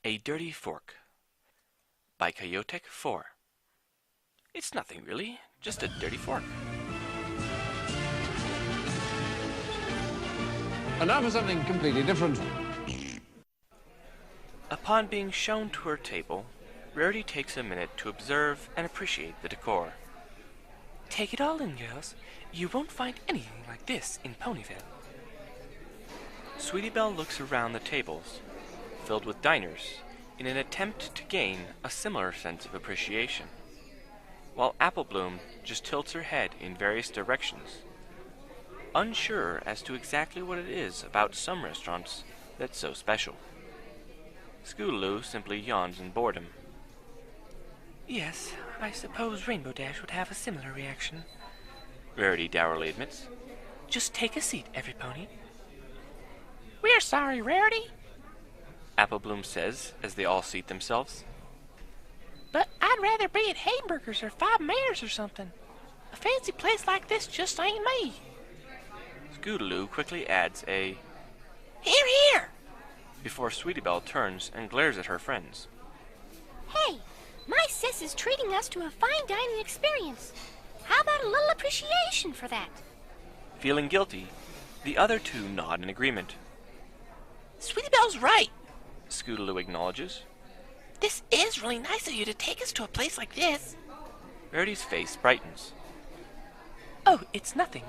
A Dirty Fork by Coyotek 4. It's nothing really, just a dirty fork. And now for something completely different. Upon being shown to her table, Rarity takes a minute to observe and appreciate the decor. Take it all in, girls. You won't find anything like this in Ponyville. Sweetie Belle looks around the tables, filled with diners, in an attempt to gain a similar sense of appreciation, while Apple Bloom just tilts her head in various directions, unsure as to exactly what it is about some restaurants that's so special. Scootaloo simply yawns in boredom. Yes, I suppose Rainbow Dash would have a similar reaction, Rarity dourly admits. Just take a seat, every pony. We're sorry, Rarity, Apple Bloom says as they all seat themselves. But I'd rather be at Hamburgers or Five Mayors or something. A fancy place like this just ain't me. Scootaloo quickly adds a "Here, here!" before Sweetie Belle turns and glares at her friends. Hey, my sis is treating us to a fine dining experience. How about a little appreciation for that? Feeling guilty, the other two nod in agreement. Sweetie Belle's right, Scootaloo acknowledges. This is really nice of you to take us to a place like this. Rarity's face brightens. Oh, it's nothing.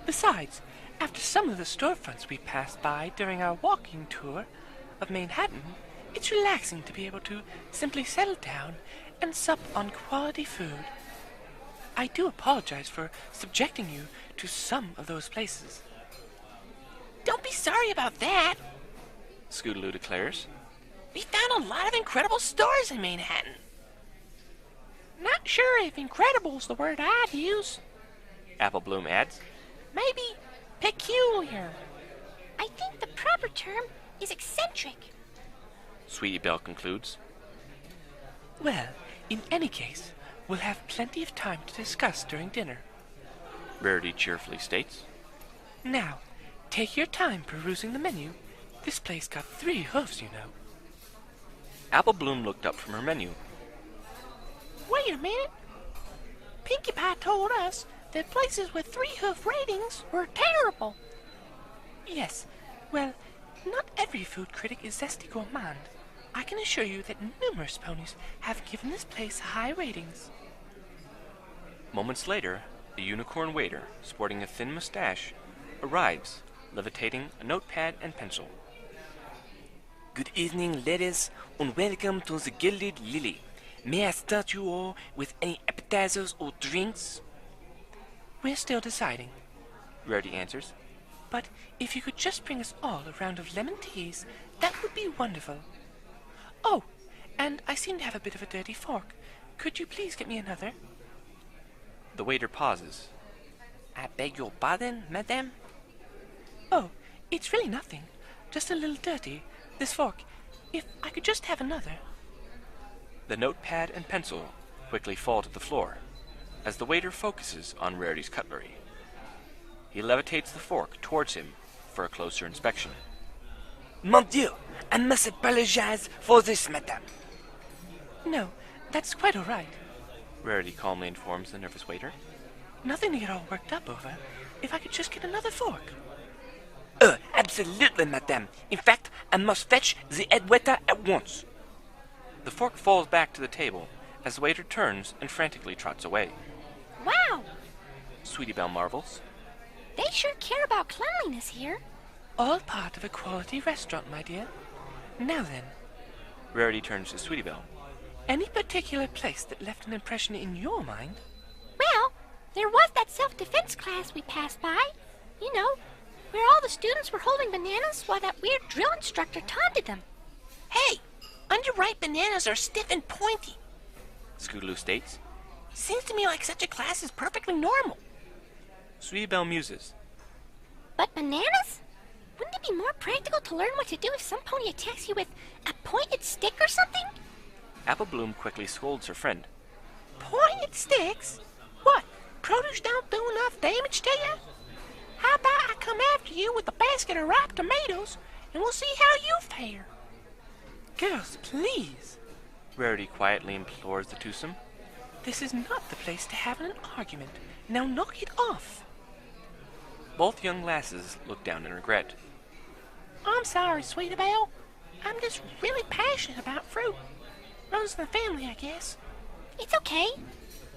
Besides, after some of the storefronts we passed by during our walking tour of Manhattan, it's relaxing to be able to simply settle down and sup on quality food. I do apologize for subjecting you to some of those places. Don't be sorry about that, Scootaloo declares. We found a lot of incredible stores in Manhattan. Not sure if incredible's the word I'd use. Apple Bloom adds. Maybe peculiar. I think the proper term is eccentric. Sweetie Belle concludes. Well, in any case, we'll have plenty of time to discuss during dinner, Rarity cheerfully states. Now, take your time perusing the menu. This place got 3 hoofs, you know. Apple Bloom looked up from her menu. Wait a minute. Pinkie Pie told us that places with 3-hoof ratings were terrible. Yes, well, not every food critic is zesty gourmand. I can assure you that numerous ponies have given this place high ratings. Moments later, a unicorn waiter, sporting a thin mustache, arrives, levitating a notepad and pencil. Good evening, ladies, and welcome to the Gilded Lily. May I start you all with any appetizers or drinks? We're still deciding, Rarity answers. but if you could just bring us all a round of lemon teas, that would be wonderful. Oh, and I seem to have a bit of a dirty fork. Could you please get me another? The waiter pauses. I beg your pardon, madame? Oh, it's really nothing. Just a little dirty, this fork. If I could just have another. The notepad and pencil quickly fall to the floor as the waiter focuses on Rarity's cutlery. He levitates the fork towards him for a closer inspection. Mon Dieu, I must apologize for this, madame. No, that's quite all right. Rarity calmly informs the nervous waiter. Nothing to get all worked up over. If I could just get another fork. Absolutely, madame. In fact, I must fetch the head waiter at once. The fork falls back to the table as the waiter turns and frantically trots away. Wow, Sweetie Belle marvels. they sure care about cleanliness here. All part of a quality restaurant, my dear. Now then, Rarity turns to Sweetie Belle. any particular place that left an impression in your mind? Well, there was that self-defense class we passed by. You know, where all the students were holding bananas while that weird drill instructor taunted them. Hey, underripe bananas are stiff and pointy. Scootaloo states. Seems to me like such a class is perfectly normal. Sweetie Belle muses. But bananas? Wouldn't it be more practical to learn what to do if some pony attacks you with a pointed stick or something? Apple Bloom quickly scolds her friend. Pointed sticks? What, produce don't do enough damage to you? How about I come after you with a basket of ripe tomatoes, and we'll see how you fare? Girls, please, Rarity quietly implores the twosome. This is not the place to have an argument. Now knock it off. Both young lasses look down in regret. I'm sorry, Sweetie Belle. I'm just really passionate about fruit. Runs in the family, I guess. It's okay.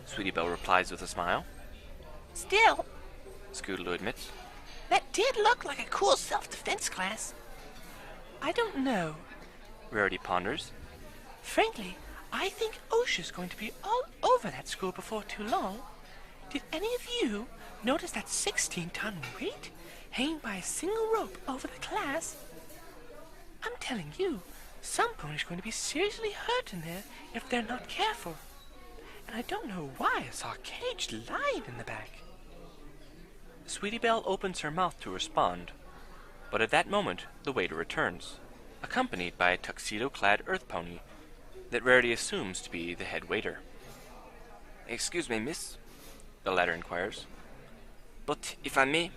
Sweetie Belle replies with a smile. Still, Scootaloo admits. that did look like a cool self-defense class. I don't know. Rarity ponders. Frankly, I think OSHA's going to be all over that school before too long. Did any of you notice that 16-ton weight hanging by a single rope over the class? I'm telling you, some pony's going to be seriously hurt in there if they're not careful. And I don't know why I saw a caged lion in the back. Sweetie Belle opens her mouth to respond, but at that moment the waiter returns, accompanied by a tuxedo-clad earth pony that Rarity assumes to be the head waiter. Excuse me, miss, The latter inquires. but if I may,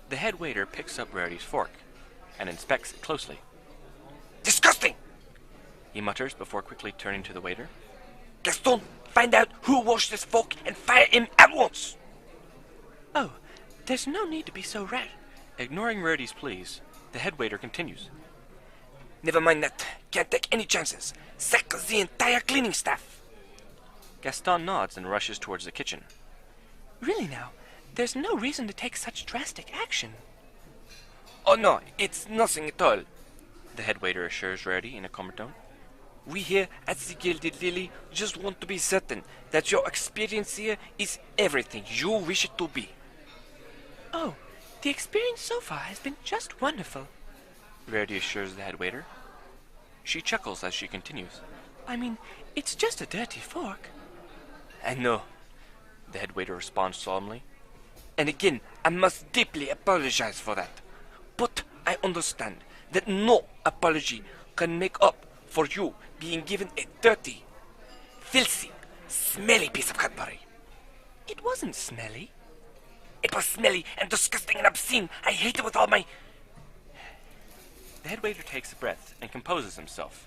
The head waiter picks up Rarity's fork and inspects it closely. disgusting! He mutters before quickly turning to the waiter. Gaston, find out who washed this fork and fire him at once! Oh, there's no need to be so rash. Ignoring Rarity's pleas, the head waiter continues. Never mind that. Can't take any chances. Sack the entire cleaning staff. Gaston nods and rushes towards the kitchen. Really now, there's no reason to take such drastic action. Oh no, it's nothing at all. The head waiter assures Rarity in a calmer tone. We here at the Gilded Lily just want to be certain that your experience here is everything you wish it to be. Oh, the experience so far has been just wonderful. Rarity assures the head waiter. She chuckles as she continues. I mean, it's just a dirty fork. I know. The head waiter responds solemnly. And again, I must deeply apologize for that. But I understand that no apology can make up for you being given a dirty, filthy, smelly piece of Cadbury. It wasn't smelly. It was smelly and disgusting and obscene. I hate it with all my... The head waiter takes a breath and composes himself.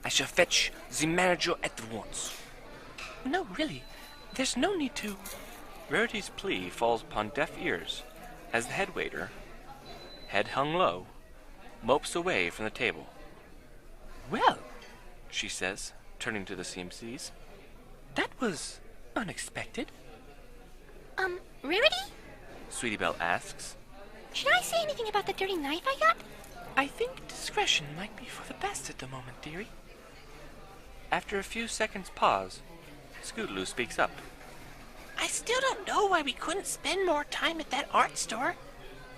I shall fetch the manager at once. No, really, there's no need to... Rarity's plea falls upon deaf ears as the head waiter, head hung low, mopes away from the table. Well, She says, turning to the CMCs. that was unexpected. Rarity? Sweetie Belle asks. Should I say anything about the dirty knife I got? I think discretion might be for the best at the moment, dearie. After a few seconds' pause, Scootaloo speaks up. I still don't know why we couldn't spend more time at that art store.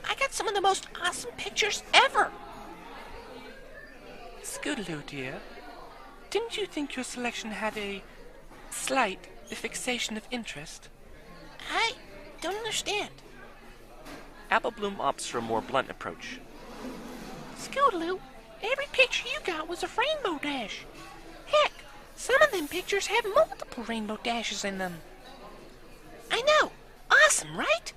I got some of the most awesome pictures ever. Scootaloo, dear, didn't you think your selection had a slight fixation of interest? I don't understand. Apple Bloom opts for a more blunt approach. Scootaloo, every picture you got was a rainbow dash. Heck, some of them pictures have multiple rainbow dashes in them. I know. Awesome, right?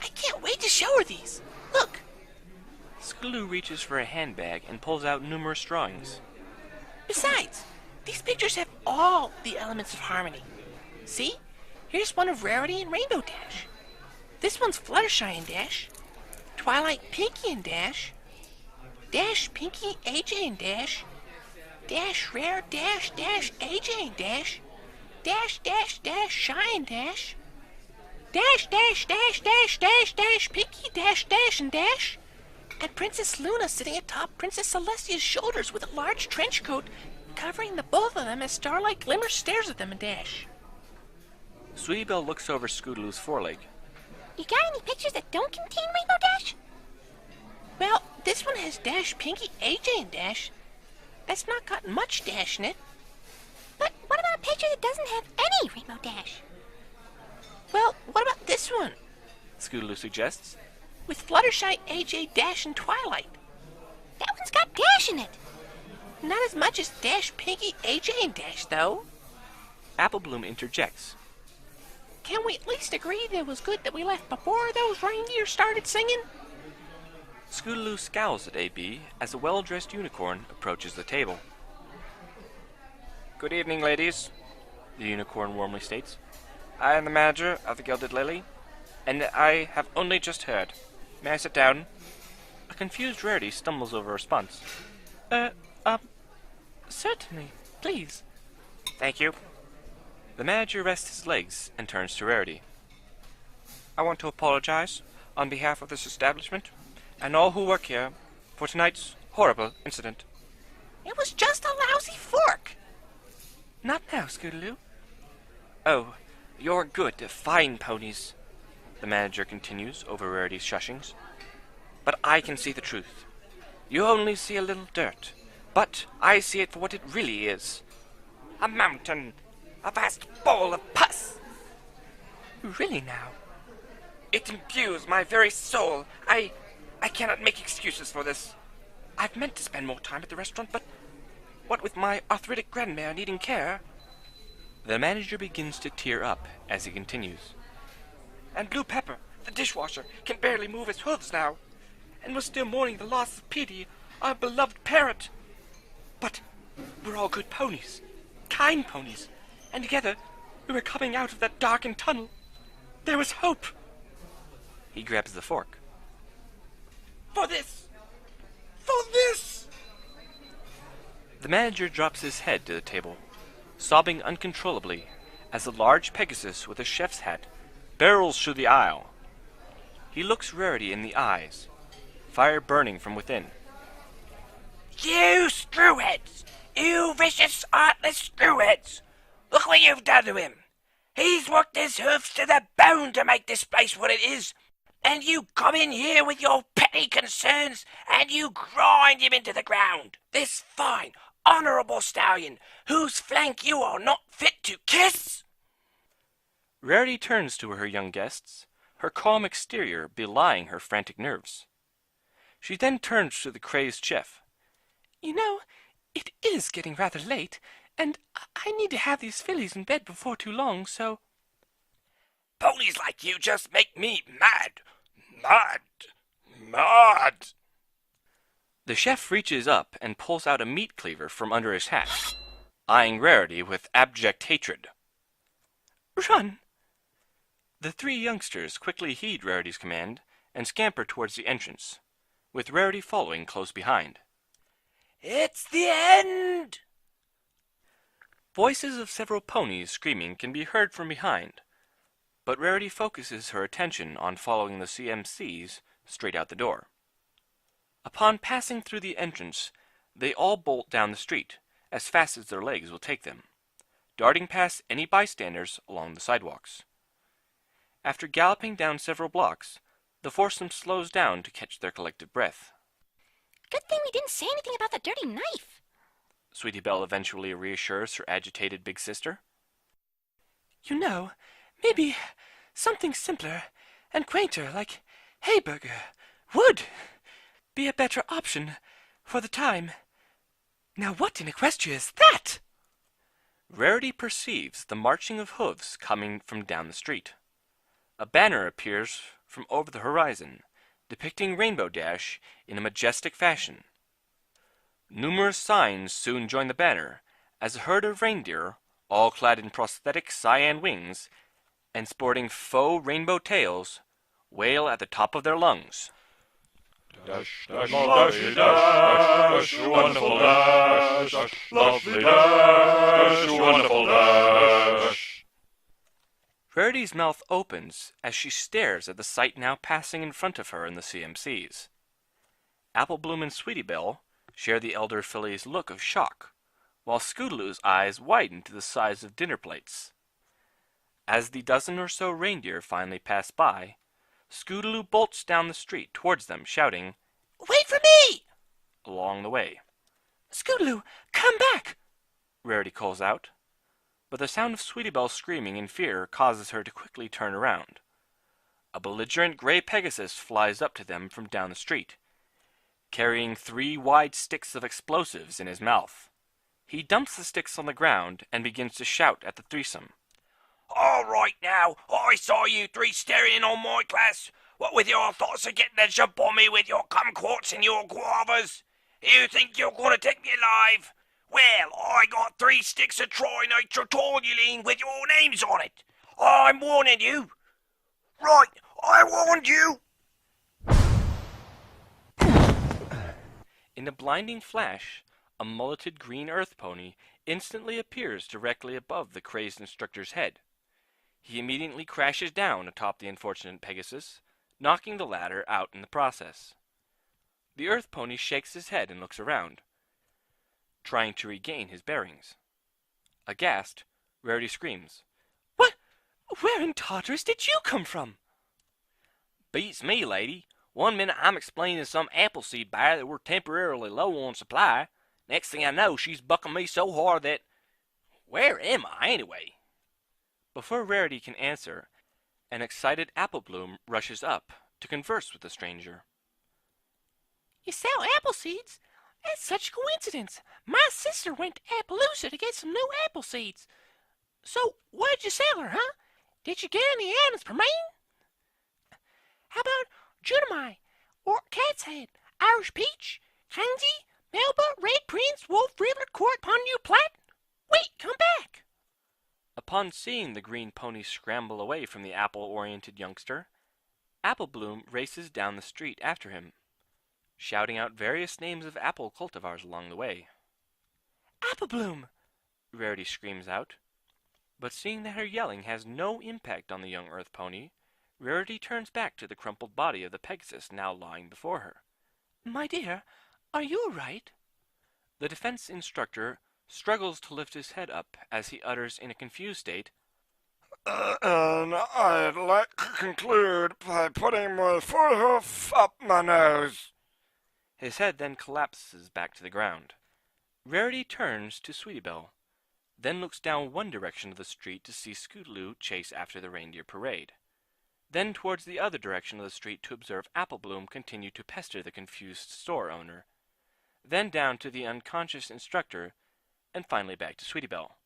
I can't wait to show her these. Look. Scootaloo reaches for a handbag and pulls out numerous drawings. Besides, these pictures have all the elements of harmony. See? Here's one of Rarity and Rainbow Dash. This one's Fluttershy and Dash. Twilight, Pinky and Dash. Dash, Pinky, AJ and Dash. Dash, Rare, Dash, Dash, AJ and Dash. Dash, Dash, Dash, Shy and Dash. Dash, Dash, Dash, Dash, Dash, Dash, Pinky, Dash, Dash, and Dash. And Princess Luna sitting atop Princess Celestia's shoulders with a large trench coat covering the both of them as Starlight Glimmer stares at them and Dash. Sweetie Belle looks over Scootaloo's foreleg. You got any pictures that don't contain Rainbow Dash? Well, this one has Dash, Pinky, AJ, and Dash. That's not got much Dash in it. But what about a picture that doesn't have any Rainbow Dash? Well, what about this one? Scootaloo suggests. With Fluttershy, AJ, Dash, and Twilight. That one's got Dash in it. Not as much as Dash, Pinky, AJ, and Dash, though. Apple Bloom interjects. Can we at least agree that it was good that we left before those reindeer started singing? Scootaloo scowls at AB as a well-dressed unicorn approaches the table. Good evening, ladies, the unicorn warmly states. I am the manager of the Gilded Lily, and I have only just heard. May I sit down? A confused Rarity stumbles over a response. Certainly, please. Thank you. The manager rests his legs and turns to Rarity. I want to apologize on behalf of this establishment and all who work here for tonight's horrible incident. It was just a lousy fork. Not now, Scootaloo. Oh, you're good, fine ponies, the manager continues over Rarity's shushings. But I can see the truth. You only see a little dirt, but I see it for what it really is. A mountain, a vast ball of pus. Really now? It imbues my very soul. I cannot make excuses for this. I've meant to spend more time at the restaurant, but what with my arthritic grandmare needing care... The manager begins to tear up as he continues. And Blue Pepper, the dishwasher, can barely move his hooves now, and was still mourning the loss of Petey, our beloved parrot. But we're all good ponies, kind ponies, and together we were coming out of that darkened tunnel. There was hope. He grabs the fork. For this! For this! The manager drops his head to the table, sobbing uncontrollably as a large Pegasus with a chef's hat barrels through the aisle. He looks Rarity in the eyes, fire burning from within. You screwheads! You vicious, heartless screwheads! Look what you've done to him! He's worked his hoofs to the bone to make this place what it is, and you come in here with your petty concerns, and you grind him into the ground. This fine, honourable stallion, whose flank you are not fit to kiss! Rarity turns to her young guests, her calm exterior belying her frantic nerves. She then turns to the crazed chef. You know, it is getting rather late, and I need to have these fillies in bed before too long, so... Ponies like you just make me mad. Mad. Mad. The chef reaches up and pulls out a meat cleaver from under his hat, eyeing Rarity with abject hatred. Run! The three youngsters quickly heed Rarity's command and scamper towards the entrance, with Rarity following close behind. It's the end! Voices of several ponies screaming can be heard from behind, but Rarity focuses her attention on following the CMCs straight out the door. Upon passing through the entrance, they all bolt down the street, as fast as their legs will take them, darting past any bystanders along the sidewalks. After galloping down several blocks, the foursome slows down to catch their collective breath. Good thing we didn't say anything about the dirty knife. Sweetie Belle eventually reassures her agitated big sister. You know, maybe something simpler and quainter like Hayburger would be a better option for the time. Now what in Equestria is that? Rarity perceives the marching of hooves coming from down the street. A banner appears from over the horizon, depicting Rainbow Dash in a majestic fashion. Numerous signs soon join the banner, as a herd of reindeer, all clad in prosthetic cyan wings, and sporting faux rainbow tails, wail at the top of their lungs. Dash, dash, lovely dash, wonderful dash, lovely dash, wonderful dash. Rarity's mouth opens as she stares at the sight now passing in front of her in the CMCs. Applebloom and Sweetie Belle share the elder filly's look of shock, while Scootaloo's eyes widen to the size of dinner plates. As the dozen or so reindeer finally pass by, Scootaloo bolts down the street towards them, shouting, Wait for me! Along the way. Scootaloo, come back! Rarity calls out, but the sound of Sweetie Belle screaming in fear causes her to quickly turn around. A belligerent gray Pegasus flies up to them from down the street, carrying 3 wide sticks of explosives in his mouth. He dumps the sticks on the ground and begins to shout at the threesome. All right now, I saw you three staring in on my class. What with your thoughts of getting the jump on me with your kumquats and your guavas? You think you're going to take me alive? Well, I got 3 sticks of trinitroptoluene with your names on it. I'm warning you. Right, I warned you. In a blinding flash, a mulleted green earth pony instantly appears directly above the crazed instructor's head. He immediately crashes down atop the unfortunate Pegasus, knocking the latter out in the process. The earth pony shakes his head and looks around, trying to regain his bearings. Aghast, Rarity screams, What? Where in Tartarus did you come from? Beats me, lady. One minute I'm explaining to some appleseed buyer that we're temporarily low on supply. Next thing I know, she's bucking me so hard that... Where am I, anyway? Before Rarity can answer, an excited Apple Bloom rushes up to converse with the stranger. You sell apple seeds? That's such a coincidence. My sister went to Appaloosa to get some new apple seeds. So, what'd you sell her, huh? Did you get any items per main? How about Judamite, or Cat's Head, Irish Peach, Kanzi, Melba, Red Prince, Wolf River, Court, Pondu, Plat? Wait, come back! Upon seeing the green pony scramble away from the apple-oriented youngster, Apple Bloom races down the street after him, shouting out various names of apple cultivars along the way. Apple Bloom! Rarity screams out, but seeing that her yelling has no impact on the young earth pony, Rarity turns back to the crumpled body of the Pegasus now lying before her. My dear, are you all right? The defense instructor struggles to lift his head up as he utters in a confused state, And I'd like to conclude by putting my foot up my nose. His head then collapses back to the ground. Rarity turns to Sweetie Belle, then looks down one direction of the street to see Scootaloo chase after the reindeer parade, then towards the other direction of the street to observe Apple Bloom continue to pester the confused store owner, then down to the unconscious instructor, and finally back to Sweetie Belle.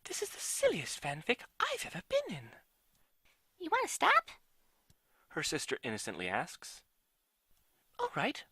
This is the silliest fanfic I've ever been in. You want to stop? Her sister innocently asks. All right.